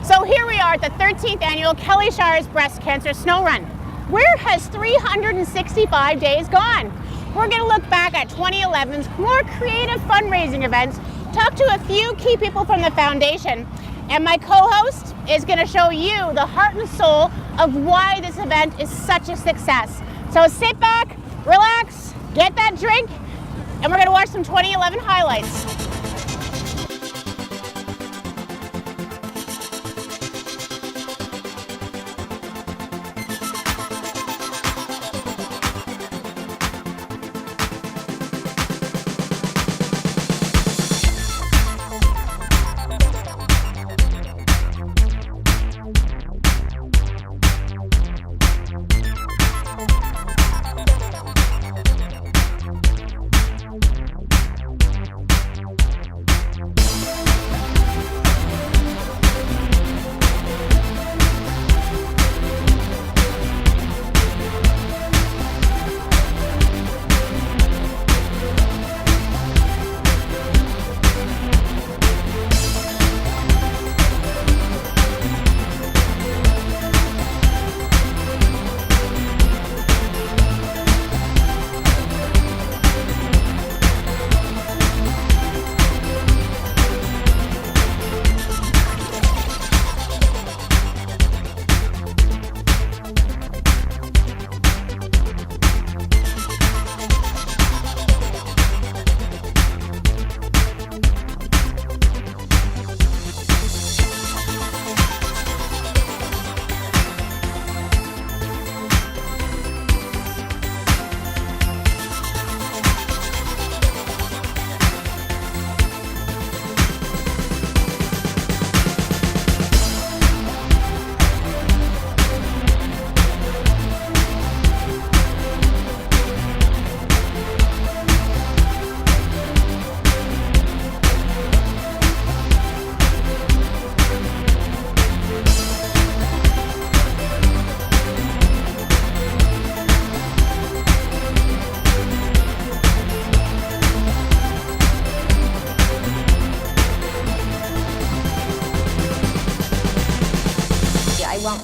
So here we are at the 13th annual Kelly Shires Breast Cancer Snow Run. Where has 365 days gone? We're going to look back at 2011's more creative fundraising events, talk to a few key people from the foundation, and my co-host is going to show you the heart and soul of why this event is such a success. So sit back, relax, get that drink, and we're going to watch some 2011 highlights.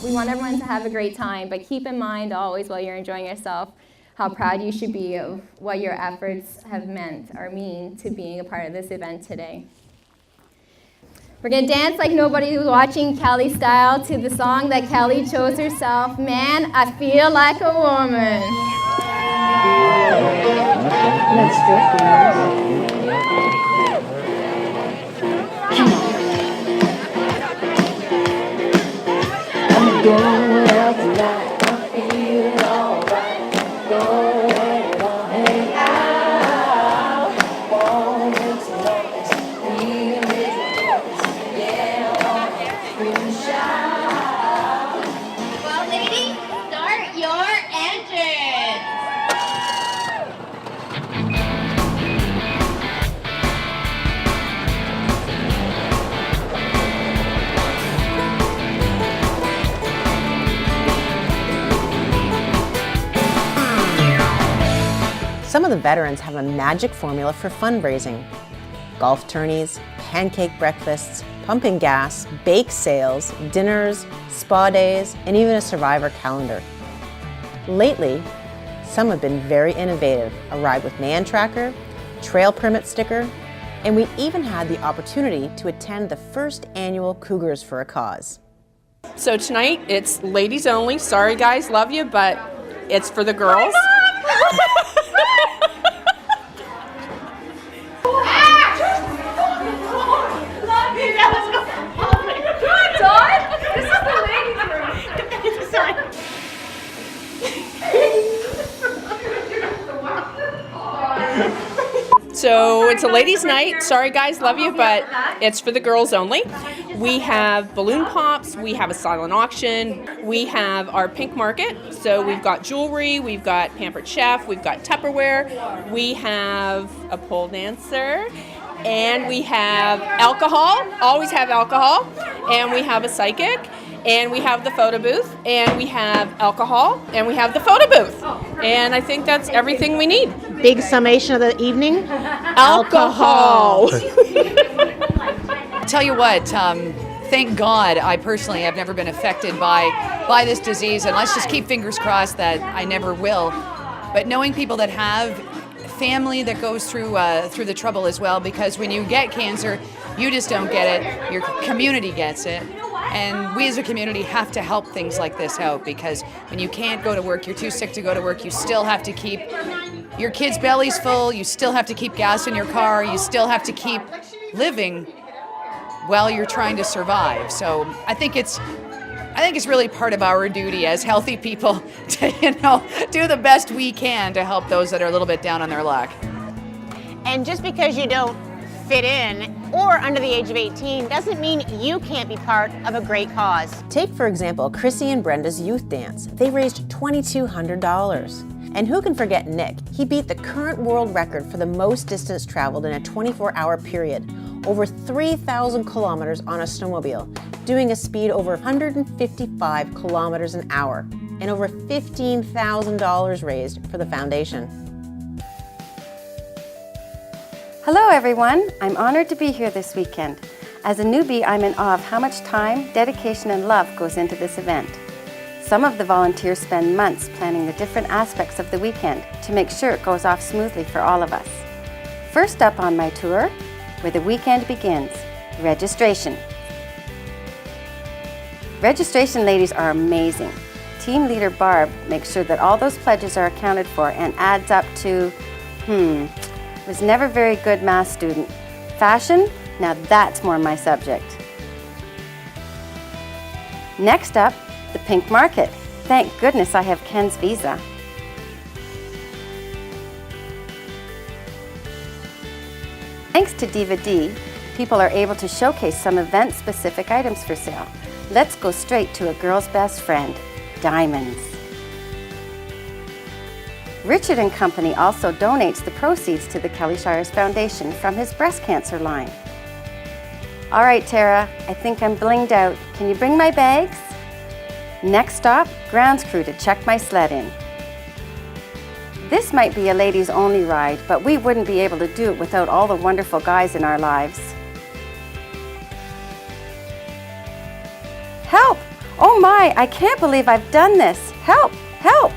We want everyone to have a great time, but keep in mind always while you're enjoying yourself how proud you should be of what your efforts have meant or mean to being a part of this event today. We're going to dance like nobody was watching Kelly style to the song that Kelly chose herself, Man, I Feel Like a Woman. Let's do it. Going out tonight, I feel alright. Going on, hang out. Wanna make some noise, feeling ridiculous. Yeah, I'm feeling shy. Well, ladies, start your engines. Some of the veterans have a magic formula for fundraising. Golf tourneys, pancake breakfasts, pumping gas, bake sales, dinners, spa days, and even a survivor calendar. Lately, some have been very innovative. A ride with man tracker, trail permit sticker, and we even had the opportunity to attend the first annual Cougars for a Cause. So tonight, it's ladies only. Sorry guys, love you, but it's for the girls. So it's a ladies' night. Sorry guys, love you, but it's for the girls only. We have balloon pops, we have a silent auction, we have our pink market. So we've got jewelry, we've got Pampered Chef, we've got Tupperware, we have a pole dancer, and we have alcohol, always have alcohol, and we have a psychic, and we have the photo booth, and we have alcohol, and we have the photo booth. And I think that's everything we need. Big summation of the evening? Alcohol. Tell you what, thank God I personally have never been affected by this disease, and let's just keep fingers crossed that I never will. But knowing people that have family that goes through the trouble as well, because when you get cancer, you just don't get it, your community gets it. And we as a community have to help things like this out, because when you can't go to work, you're too sick to go to work, you still have to keep your kids' bellies full, you still have to keep gas in your car, you still have to keep living while you're trying to survive. So I think it's really part of our duty as healthy people to, do the best we can to help those that are a little bit down on their luck. And just because you don't fit in or under the age of 18 doesn't mean you can't be part of a great cause. Take, for example, Chrissy and Brenda's youth dance. They raised $2,200. And who can forget Nick? He beat the current world record for the most distance traveled in a 24-hour period, over 3,000 kilometers on a snowmobile, doing a speed over 155 kilometers an hour, and over $15,000 raised for the foundation. Hello everyone, I'm honored to be here this weekend. As a newbie, I'm in awe of how much time, dedication, and love goes into this event. Some of the volunteers spend months planning the different aspects of the weekend to make sure it goes off smoothly for all of us. First up on my tour, where the weekend begins, registration. Registration ladies are amazing. Team leader Barb makes sure that all those pledges are accounted for and adds up to, was never very good math student. Fashion? Now that's more my subject. Next up, the pink market. Thank goodness I have Ken's visa. Thanks to Diva D, people are able to showcase some event-specific items for sale. Let's go straight to a girl's best friend, diamonds. Richard and Company also donates the proceeds to the Kelly Shires Foundation from his breast cancer line. All right, Tara, I think I'm blinged out. Can you bring my bags? Next stop, grounds crew to check my sled in. This might be a ladies only ride, but we wouldn't be able to do it without all the wonderful guys in our lives. Help! Oh my, I can't believe I've done this. Help! Help!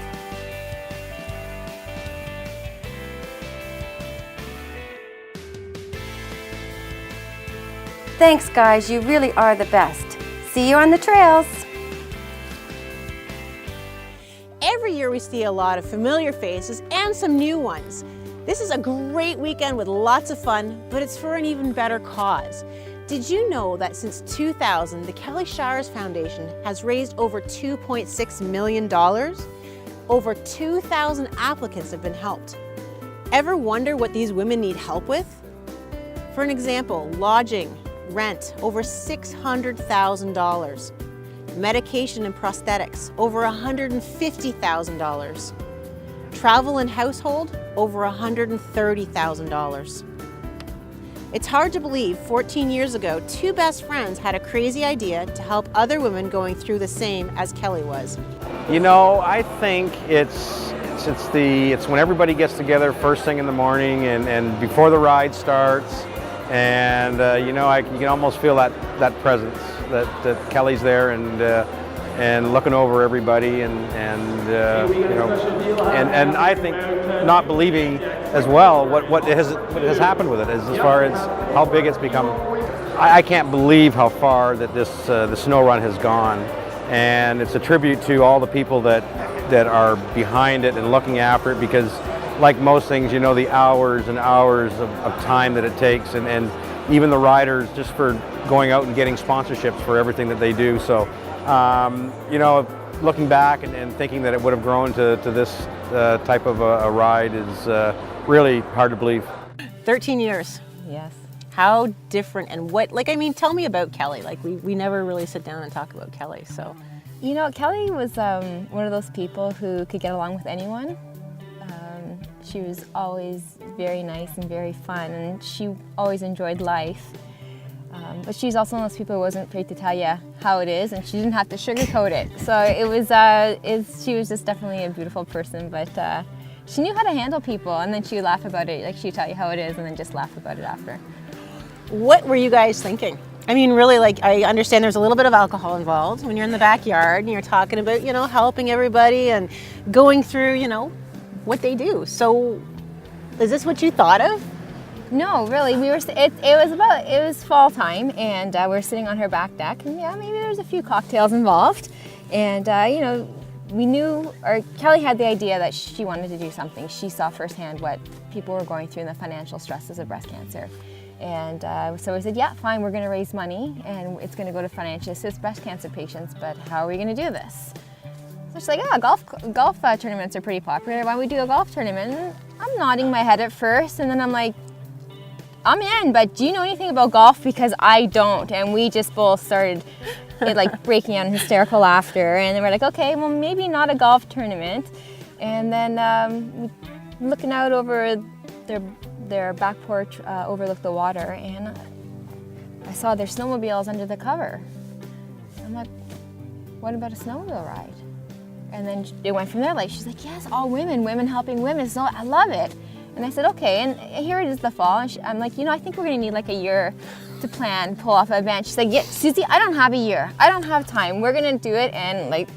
Thanks guys, you really are the best. See you on the trails. Every year we see a lot of familiar faces and some new ones. This is a great weekend with lots of fun, but it's for an even better cause. Did you know that since 2000, the Kelly Shires Foundation has raised over $2.6 million? Over 2,000 applicants have been helped. Ever wonder what these women need help with? For an example, lodging, rent, over $600,000. Medication and prosthetics, over $150,000. Travel and household, over $130,000. It's hard to believe 14 years ago, two best friends had a crazy idea to help other women going through the same as Kelly was. You know, I think it's when everybody gets together first thing in the morning and before the ride starts, and you can almost feel that presence that Kelly's there and looking over everybody and I think not believing as well what has happened with it as far as how big it's become. I can't believe how far that the snow run has gone, and it's a tribute to all the people that are behind it and looking after it, because like most things, the hours and hours of time that it takes, and even the riders just for going out and getting sponsorships for everything that they do. So, looking back and thinking that it would have grown to this type of a ride is really hard to believe. 13 years. Yes. How different and tell me about Kelly. We never really sit down and talk about Kelly, so. Kelly was one of those people who could get along with anyone. She was always very nice and very fun, and she always enjoyed life. But she's also one of those people who wasn't afraid to tell you how it is, and she didn't have to sugarcoat it. So she was just definitely a beautiful person, but she knew how to handle people, and then she would laugh about it. She'd tell you how it is and then just laugh about it after. What were you guys thinking I mean, really, like, I understand there's a little bit of alcohol involved when you're in the backyard and you're talking about, helping everybody and going through, what they do. So is this what you thought of? No, really, it was fall time, and we were sitting on her back deck, and yeah, maybe there was a few cocktails involved, and we knew, or Kelly had the idea that she wanted to do something. She saw firsthand what people were going through and the financial stresses of breast cancer. And so we said, yeah, fine, we're going to raise money, and it's going to go to financially assist breast cancer patients, but how are we going to do this? So she's like, golf tournaments are pretty popular. Why don't we do a golf tournament? And I'm nodding my head at first, and then I'm like, I'm in, but do you know anything about golf? Because I don't. And we just both started breaking out in hysterical laughter. And then we're like, okay, well, maybe not a golf tournament. And then looking out over their back porch, overlooked the water, and I saw their snowmobiles under the cover. I'm like, what about a snowmobile ride? And then it went from there. Like, she's like, yes, all women helping women. So I love it. And I said, okay, and here it is the fall. And I'm like, I think we're gonna need like a year to plan, pull off an event. She's like, yeah, Susie, I don't have a year. I don't have time. We're gonna do it. And like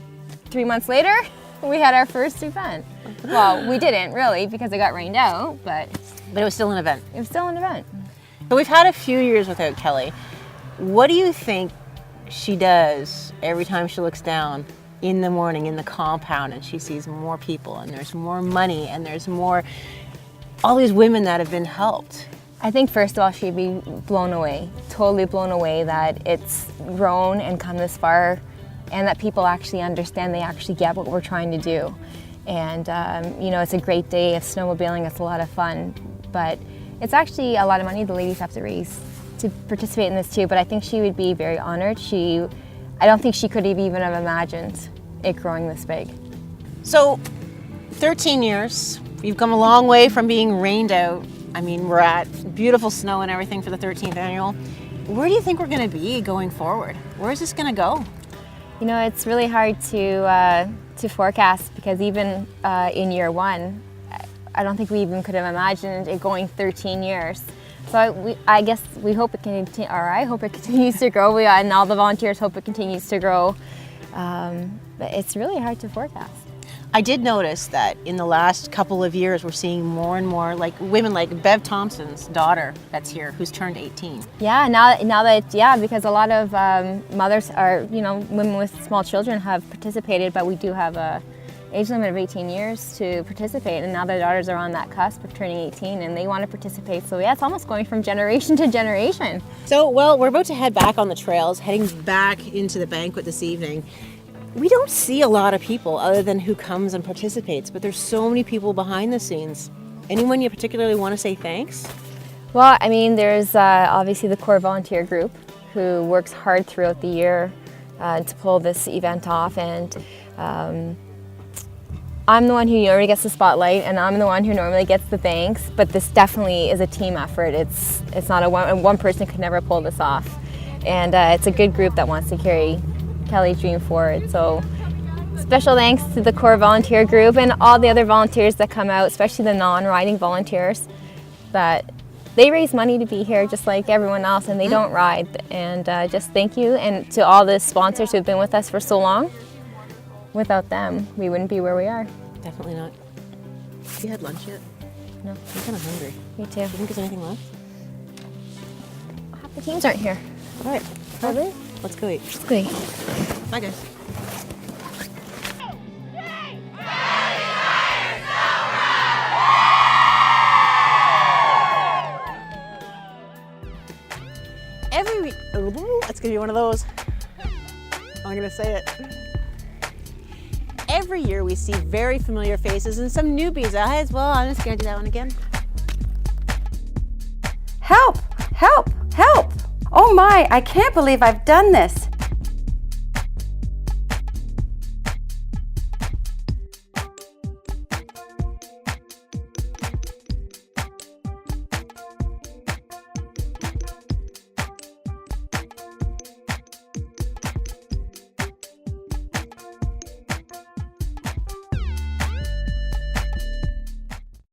3 months later, we had our first event. Well, we didn't really because it got rained out, but it was still an event. It was still an event. But we've had a few years without Kelly. What do you think she does every time she looks down in the morning in the compound and she sees more people and there's more money and there's all these women that have been helped? I think first of all, she'd be blown away, totally blown away that it's grown and come this far, and that people actually understand, they actually get what we're trying to do. And it's a great day of snowmobiling, it's a lot of fun, but it's actually a lot of money the ladies have to raise to participate in this too, but I think she would be very honored. I don't think she could have even have imagined it growing this big. So, 13 years, you've come a long way from being rained out. I mean, we're at beautiful snow and everything for the 13th annual. Where do you think we're going to be going forward? Where is this going to go? It's really hard to forecast because even in year one, I don't think we even could have imagined it going 13 years. So I guess we hope it can continue, or I hope it continues to grow. And all the volunteers hope it continues to grow. But it's really hard to forecast. I did notice that in the last couple of years, we're seeing more and more like women like Bev Thompson's daughter that's here, who's turned 18. Yeah, now that because a lot of mothers are, women with small children have participated, but we do have a age limit of 18 years to participate, and now their daughters are on that cusp of turning 18 and they want to participate. So yeah, it's almost going from generation to generation. So, well, we're about to head back on the trails, heading back into the banquet this evening. We don't see a lot of people other than who comes and participates, but there's so many people behind the scenes. Anyone you particularly want to say thanks? Well, I mean, there's obviously the core volunteer group who works hard throughout the year to pull this event off, and I'm the one who normally gets the spotlight, and I'm the one who normally gets the thanks, but this definitely is a team effort. It's not one person could never pull this off, and it's a good group that wants to carry Kelly's dream forward. So special thanks to the core volunteer group and all the other volunteers that come out, especially the non-riding volunteers, that they raise money to be here just like everyone else, and they don't ride. And just thank you, and to all the sponsors who've been with us for so long. Without them, we wouldn't be where we are. Definitely not. Have you had lunch yet? No. I'm kind of hungry. Me too. Do you think there's anything left? Half the teams aren't here. All right. Probably. Let's go eat. Let's go eat. Bye, guys. Every week, it's gonna be one of those. I'm gonna say it. Every year we see very familiar faces and some newbies. As well, I'm just gonna do that one again. Help! Help! Help! Oh my, I can't believe I've done this.